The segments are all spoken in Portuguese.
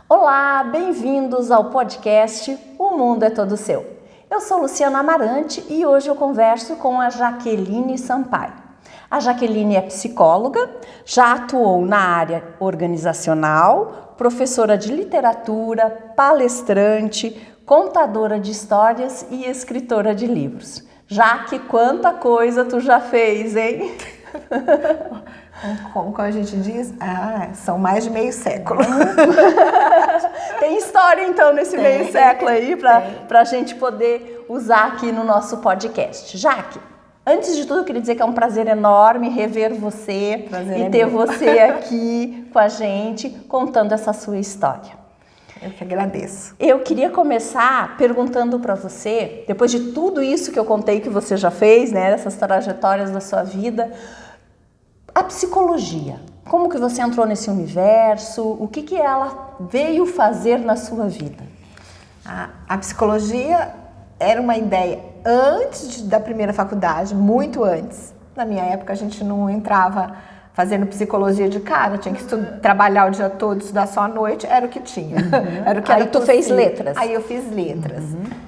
Olá, bem-vindos ao podcast O Mundo é Todo Seu. Eu sou Luciana Amarante e hoje eu converso com a Jaqueline Sampaio. A Jaqueline é psicóloga, já atuou na área organizacional, professora de literatura, palestrante, contadora de histórias e escritora de livros. Jaque, quanta coisa tu já fez, hein? Como a gente diz, são mais de meio século. Tem história então nesse meio século aí para a gente poder usar aqui no nosso podcast. Jaque, antes de tudo eu queria dizer que é um prazer enorme rever você e ter você aqui com a gente contando essa sua história. Eu que agradeço. Eu queria começar perguntando para você, depois de tudo isso que eu contei que você já fez, né, essas trajetórias da sua vida, a psicologia. Como que você entrou nesse universo? O que ela veio fazer na sua vida? A psicologia era uma ideia antes da primeira faculdade, muito antes. Na minha época a gente não entrava fazendo psicologia de cara, tinha que trabalhar o dia todo, estudar só à noite, era o que tinha. Era o que Aí tu fez letras? Aí eu fiz letras.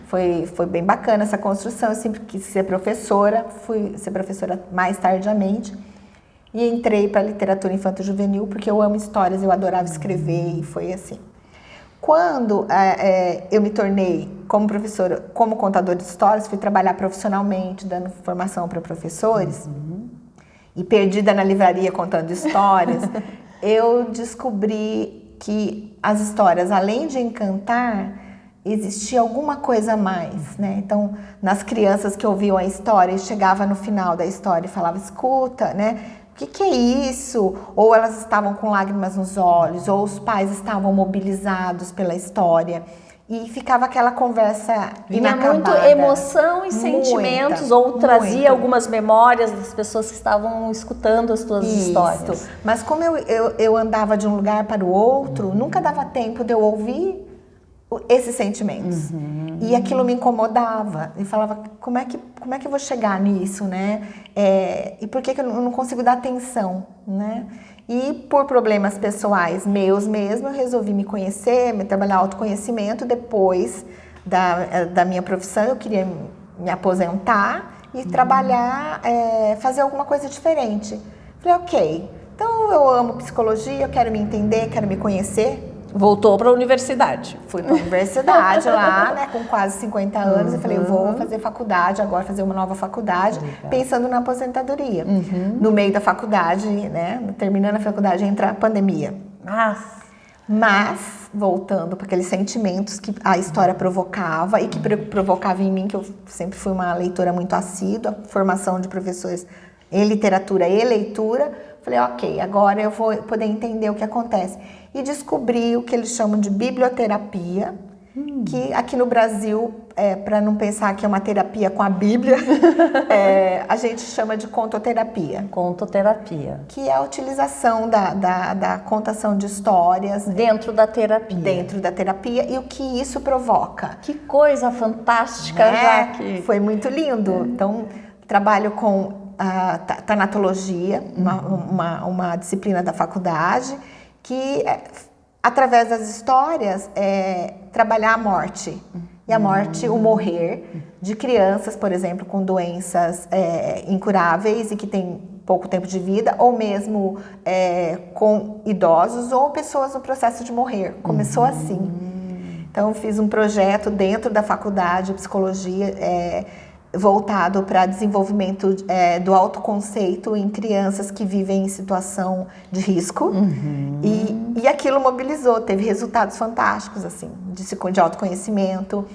Foi bem bacana essa construção, eu sempre quis ser professora, fui ser professora mais tardiamente. E entrei para literatura infanto-juvenil porque eu amo histórias, eu adorava escrever e foi assim. Quando eu me tornei como professora, como contadora de histórias, fui trabalhar profissionalmente, dando formação para professores, e perdida na livraria contando histórias, eu descobri que as histórias, além de encantar, existia alguma coisa a mais, né? Então, nas crianças que ouviam a história e chegava no final da história e falava, escuta, né? O que é isso? Ou elas estavam com lágrimas nos olhos, ou os pais estavam mobilizados pela história. E ficava aquela conversa inacabada. Muito emoção e sentimentos, ou trazia algumas memórias das pessoas que estavam escutando as tuas histórias. Mas como eu andava de um lugar para o outro, nunca dava tempo de eu ouvir esses sentimentos. E aquilo me incomodava. E falava, como é que eu vou chegar nisso, né? E por que eu não consigo dar atenção, né? E por problemas pessoais meus mesmo, eu resolvi me conhecer, trabalhar autoconhecimento. Depois da minha profissão, eu queria me aposentar e trabalhar, fazer alguma coisa diferente. Falei, ok, então eu amo psicologia, eu quero me entender, quero me conhecer. Voltou para a universidade. Fui para a universidade lá, né, com quase 50 anos. Eu falei, eu vou fazer faculdade, agora fazer uma nova faculdade, pensando na aposentadoria. No meio da faculdade, né, terminando a faculdade, entra a pandemia. Mas voltando para aqueles sentimentos que a história provocava e que provocava em mim, que eu sempre fui uma leitora muito assídua, formação de professores em literatura e leitura, falei, ok, agora eu vou poder entender o que acontece. E descobri o que eles chamam de biblioterapia, que aqui no Brasil, para não pensar que é uma terapia com a Bíblia, a gente chama de contoterapia. Contoterapia. Que é a utilização da contação de histórias. Dentro da terapia. Dentro da terapia e o que isso provoca. Que coisa fantástica, Jaque. Foi muito lindo. Então, trabalho com tanatologia, uma disciplina da faculdade, que através das histórias trabalhar a morte. E a morte, o morrer de crianças, por exemplo, com doenças incuráveis e que têm pouco tempo de vida, ou mesmo com idosos ou pessoas no processo de morrer. Começou assim. Então, fiz um projeto dentro da faculdade de psicologia voltado para desenvolvimento do autoconceito em crianças que vivem em situação de risco. E aquilo mobilizou, teve resultados fantásticos, assim, de autoconhecimento,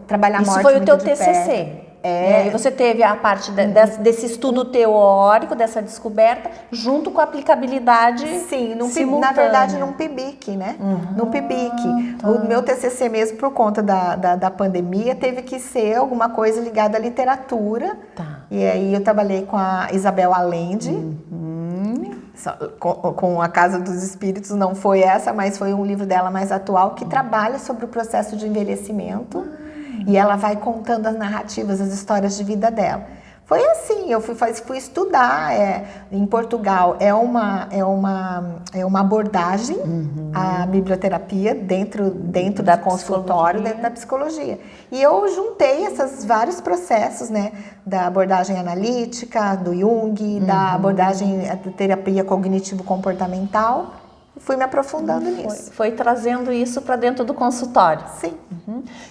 trabalhar a morte. Isso foi o teu de TCC? perto. E você teve a parte desse estudo teórico, dessa descoberta, junto com a aplicabilidade simultânea. Na verdade, num PIBIC, né? Num PIBIC. Tá. O meu TCC mesmo, por conta da pandemia, teve que ser alguma coisa ligada à literatura. Tá. E aí eu trabalhei com a Isabel Allende. Com a Casa dos Espíritos, não foi essa, mas foi um livro dela mais atual, que trabalha sobre o processo de envelhecimento. E ela vai contando as narrativas, as histórias de vida dela. Foi assim, eu fui estudar. Em Portugal é uma abordagem a biblioterapia dentro do consultório, dentro da psicologia. E eu juntei esses vários processos, né, da abordagem analítica, do Jung, da abordagem da terapia cognitivo-comportamental. Fui me aprofundando nisso. Foi trazendo isso para dentro do consultório. Sim.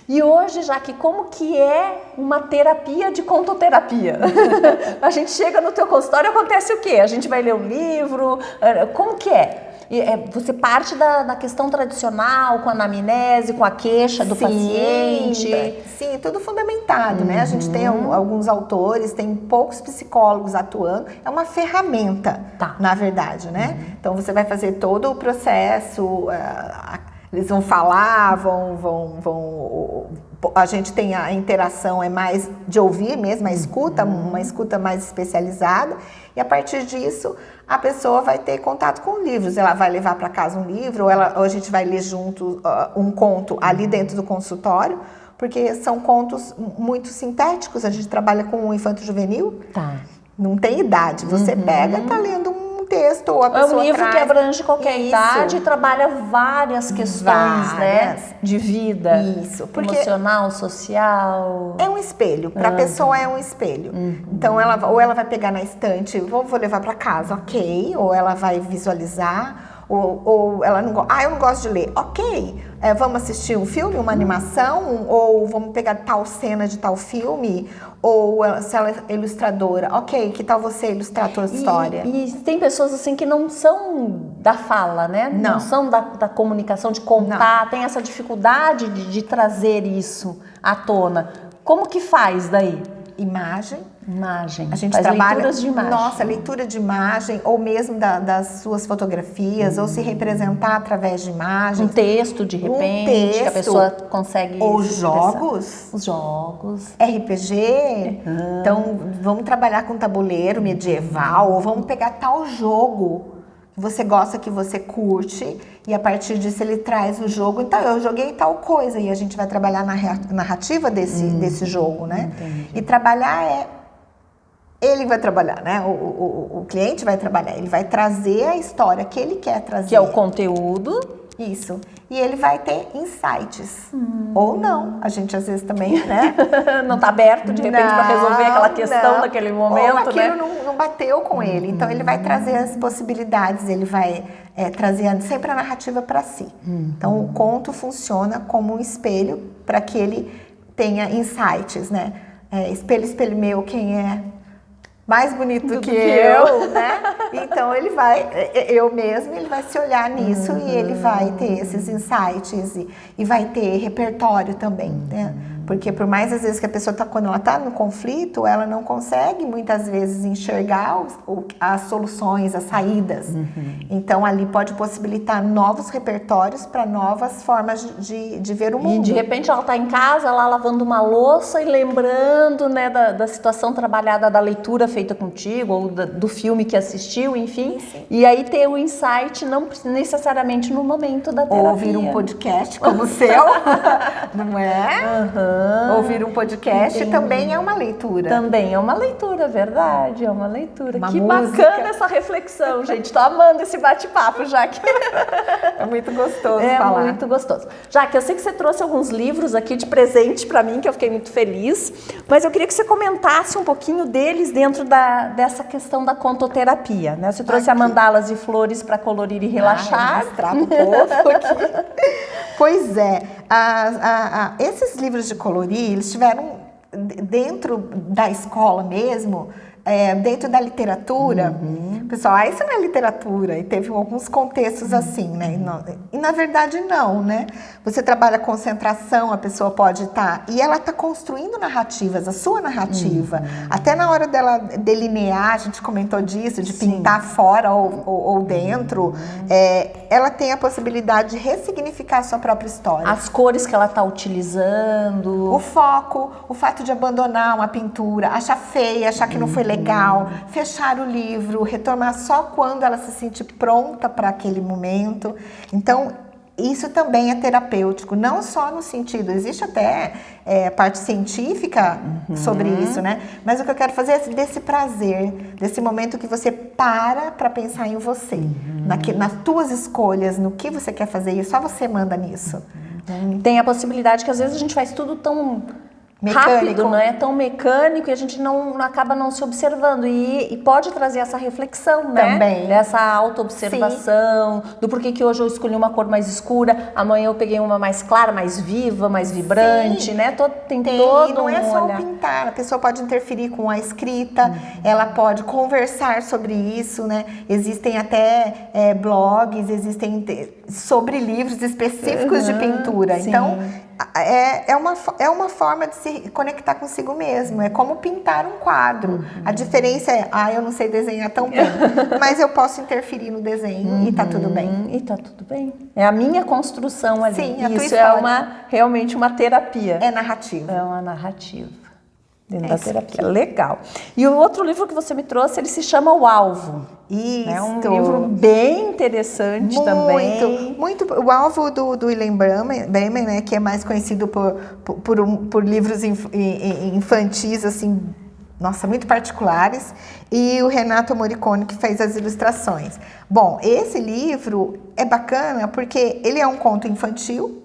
E hoje, Jaque, como que é uma terapia de contoterapia? A gente chega no teu consultório, acontece o quê? A gente vai ler um livro? Como que é? Você parte da questão tradicional, com a anamnese, com a queixa do paciente? Sim, tudo fundamentado, né? A gente tem alguns autores, tem poucos psicólogos atuando. É uma ferramenta, na verdade, né? Então, você vai fazer todo o processo, eles vão falar, a gente tem a interação, é mais de ouvir mesmo, uma escuta mais especializada, e a partir disso a pessoa vai ter contato com livros, ela vai levar para casa um livro, ou a gente vai ler junto um conto ali dentro do consultório, porque são contos muito sintéticos, a gente trabalha com o infanto-juvenil, não tem idade, você pega, tá lendo um texto, ou a pessoa é um livro que abrange qualquer idade e trabalha várias questões, né, de vida, emocional, social. É um espelho, para a pessoa é um espelho. Então, ela vai pegar na estante, vou levar para casa, ok, ou ela vai visualizar, ou ela não gosta, eu não gosto de ler, ok, vamos assistir um filme, uma animação, ou vamos pegar tal cena de tal filme, ou se ela é ilustradora, ok, que tal você ilustrar a tua história? E tem pessoas assim que não são da fala, né? Não são da comunicação, de contar, tem essa dificuldade de trazer isso à tona. Como que faz daí? Imagem. A gente faz trabalha leituras de imagem. Nossa, leitura de imagem, ou mesmo das suas fotografias, ou se representar através de imagem. Um texto, de repente, que a pessoa consegue. Ou jogos. Os jogos. RPG. Então, vamos trabalhar com tabuleiro medieval, ou vamos pegar tal jogo que você gosta, que você curte, e a partir disso ele traz o jogo. Então, eu joguei tal coisa, e a gente vai trabalhar na narrativa desse jogo, né? Entendi. E trabalhar ele vai trabalhar, né? O cliente vai trabalhar, ele vai trazer a história que ele quer trazer. Que é o conteúdo. Isso. E ele vai ter insights. Ou não. A gente às vezes também, né? Não está aberto, de repente, para resolver aquela questão naquele momento, ou aquilo não bateu com ele. Então, ele vai trazer as possibilidades, ele vai trazer sempre a narrativa para si. Então, o conto funciona como um espelho para que ele tenha insights, né? Espelho, espelho meu, quem é mais bonito do que eu, né? Então ele vai se olhar nisso e ele vai ter esses insights e vai ter repertório também, né? Porque por mais às vezes que a pessoa quando ela está no conflito, ela não consegue muitas vezes enxergar as soluções, as saídas. Então ali pode possibilitar novos repertórios para novas formas de ver o mundo. E de repente ela está em casa, lá lavando uma louça e lembrando, né, da situação trabalhada, da leitura feita contigo, ou do filme que assistiu, enfim. Sim. E aí ter o insight, não necessariamente no momento da terapia. Ou ouvir um podcast como o seu, não é? Ouvir um podcast também é uma leitura. Também é uma leitura, verdade, é uma leitura. Uma que música. Bacana essa reflexão, gente. Tô amando esse bate-papo, Jaque. É muito gostoso falar. É muito gostoso. Jaque, eu sei que você trouxe alguns livros aqui de presente para mim, que eu fiquei muito feliz, mas eu queria que você comentasse um pouquinho deles dentro dessa questão da contoterapia, né? Você trouxe a Mandalas e Flores para colorir e relaxar. Vou mostrar pro povo aqui. Pois é, esses livros de colorir, eles estiveram dentro da escola mesmo, dentro da literatura. Pessoal, isso não é literatura, e teve alguns contextos assim, né? E na verdade não, né? Você trabalha concentração, a pessoa pode estar... E ela está construindo narrativas, a sua narrativa. Até na hora dela delinear, a gente comentou disso, de pintar fora ou dentro, ela tem a possibilidade de ressignificar a sua própria história. As cores que ela está utilizando. O foco, o fato de abandonar uma pintura, achar feia, achar que não foi legal, fechar o livro, retornar só quando ela se sentir pronta para aquele momento. Então, isso também é terapêutico, não só no sentido, existe até parte científica sobre isso, né? Mas o que eu quero fazer é desse prazer, desse momento que você para pensar em você, nas tuas escolhas, no que você quer fazer, e só você manda nisso. Tem a possibilidade que às vezes a gente faz tudo tão Mecânico. rápido, não é tão mecânico, e a gente acaba não se observando, e pode trazer essa reflexão, né? Também. Dessa autoobservação, do porquê que hoje eu escolhi uma cor mais escura, amanhã eu peguei uma mais clara, mais viva, mais vibrante, né? Tem todo e não é um só olhar. o pintar, a pessoa pode interferir com a escrita, ela pode conversar sobre isso, né? Existem até blogs, existem sobre livros específicos de pintura, sim. então é uma forma de se conectar consigo mesmo, é como pintar um quadro. A diferença é, eu não sei desenhar tão bem, mas eu posso interferir no desenho e tá tudo bem. E tá tudo bem. É a minha construção ali. Sim, a tua isso história. realmente uma terapia. É narrativa. É uma narrativa. Dentro da terapia. Legal. E o outro livro que você me trouxe, ele se chama O Alvo. Isso. É um livro bem interessante também. Muito. O Alvo do William Bremen, né, que é mais conhecido por livros infantis, assim, nossa, muito particulares, e o Renato Morricone, que fez as ilustrações. Bom, esse livro é bacana porque ele é um conto infantil.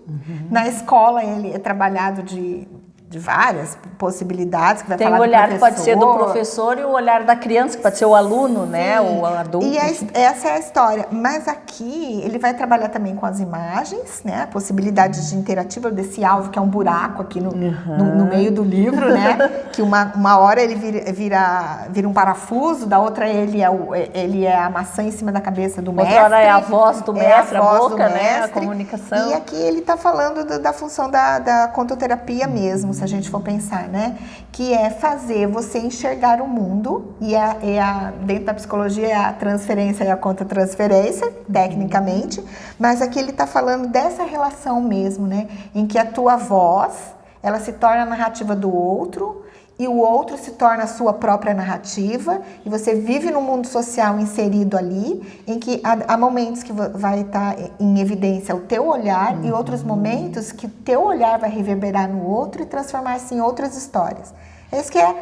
Na escola ele é trabalhado de várias possibilidades, que vai Tem falar o olhar do que pode ser do professor e o olhar da criança, que pode ser o aluno, né, o adulto. E essa é a história. Mas aqui ele vai trabalhar também com as imagens, né, a possibilidade de interativa desse alvo, que é um buraco aqui no meio do livro, né, que uma hora ele vira um parafuso, da outra ele é a maçã em cima da cabeça do mestre. Outra hora é a voz do mestre, a boca, mestre, né, a comunicação. E aqui ele está falando da função da contoterapia mesmo, se a gente for pensar, né? Que é fazer você enxergar o mundo, e dentro da psicologia é a transferência e a contra-transferência, tecnicamente, mas aqui ele está falando dessa relação mesmo, né? Em que a tua voz, ela se torna a narrativa do outro, e o outro se torna a sua própria narrativa, e você vive num mundo social inserido ali, em que há momentos que vai estar em evidência o teu olhar, e outros momentos que o teu olhar vai reverberar no outro e transformar-se em outras histórias. Isso que é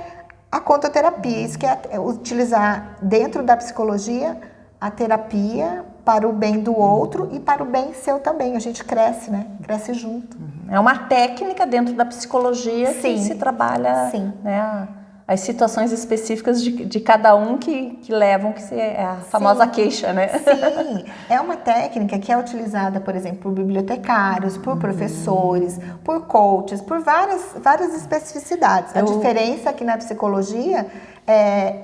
a contoterapia, isso que é utilizar dentro da psicologia a terapia para o bem do outro e para o bem seu também. A gente cresce, né? Cresce junto. É uma técnica dentro da psicologia que se trabalha, né, as situações específicas de cada um que levam, é a famosa queixa, né? Sim, é uma técnica que é utilizada, por exemplo, por bibliotecários, por professores, por coaches, por várias especificidades. A diferença aqui na psicologia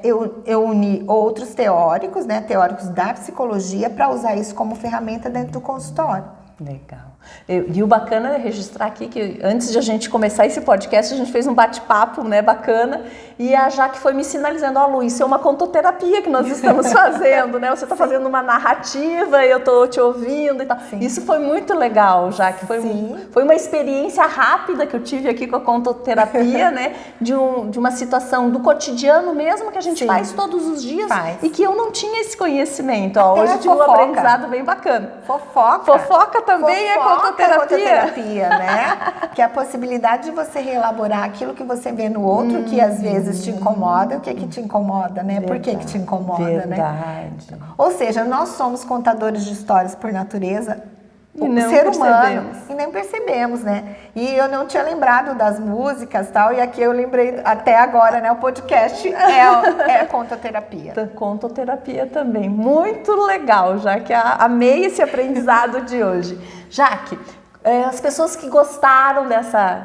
eu uni outros teóricos, né, teóricos da psicologia, para usar isso como ferramenta dentro do consultório. Legal. E o bacana é registrar aqui que antes de a gente começar esse podcast, a gente fez um bate-papo, né, bacana, e a Jaque foi me sinalizando, Lu, isso é uma contoterapia que nós estamos fazendo, né? Você está fazendo uma narrativa e eu estou te ouvindo e tal. Sim. Isso foi muito legal, Jaque. Foi uma experiência rápida que eu tive aqui com a contoterapia, né? De uma situação do cotidiano mesmo que a gente faz todos os dias e que eu não tinha esse conhecimento. Hoje eu tive um aprendizado bem bacana. Fofoca também é contoterapia, né? Que é a possibilidade de você reelaborar aquilo que você vê no outro, que às vezes te incomoda. O que te incomoda, né? Por que te incomoda, né? Ou seja, nós somos contadores de histórias por natureza, o ser humano, e nem percebemos, né? E eu não tinha lembrado das músicas e tal, e aqui eu lembrei até agora, né? O podcast é contoterapia. Contoterapia também. Muito legal, Jaque. Amei esse aprendizado de hoje. Jaque, as pessoas que gostaram dessa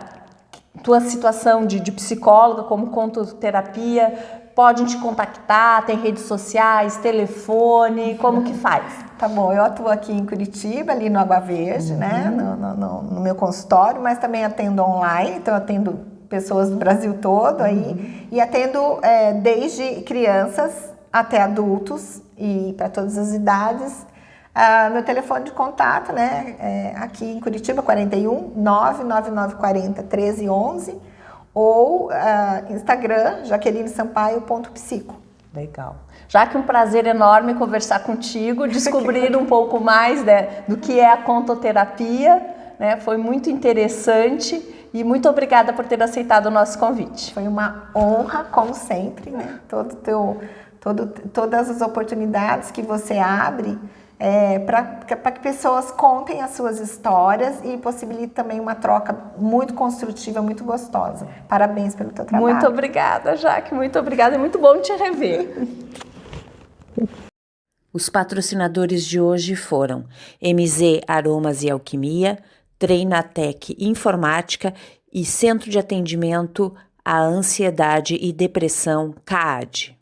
tua situação de psicóloga como contoterapia, podem te contactar, tem redes sociais, telefone, como que faz? Tá bom, eu atuo aqui em Curitiba, ali no Água Verde, né, no meu consultório, mas também atendo online, então eu atendo pessoas do Brasil todo aí, e atendo desde crianças até adultos e para todas as idades. Meu telefone de contato, né, aqui em Curitiba, 41 99940 1311, ou Instagram, jaquelinesampaio.psico. Legal. Jaque, um prazer enorme conversar contigo, descobrir um pouco mais, né, do que é a contoterapia, né? Foi muito interessante e muito obrigada por ter aceitado o nosso convite. Foi uma honra, como sempre, né? Todas as oportunidades que você abre para que pessoas contem as suas histórias e possibilite também uma troca muito construtiva, muito gostosa. Parabéns pelo teu trabalho. Muito obrigada, Jaque, muito obrigada, é muito bom te rever. Os patrocinadores de hoje foram MZ Aromas e Alquimia, Treinatec Informática e Centro de Atendimento à Ansiedade e Depressão CAAD.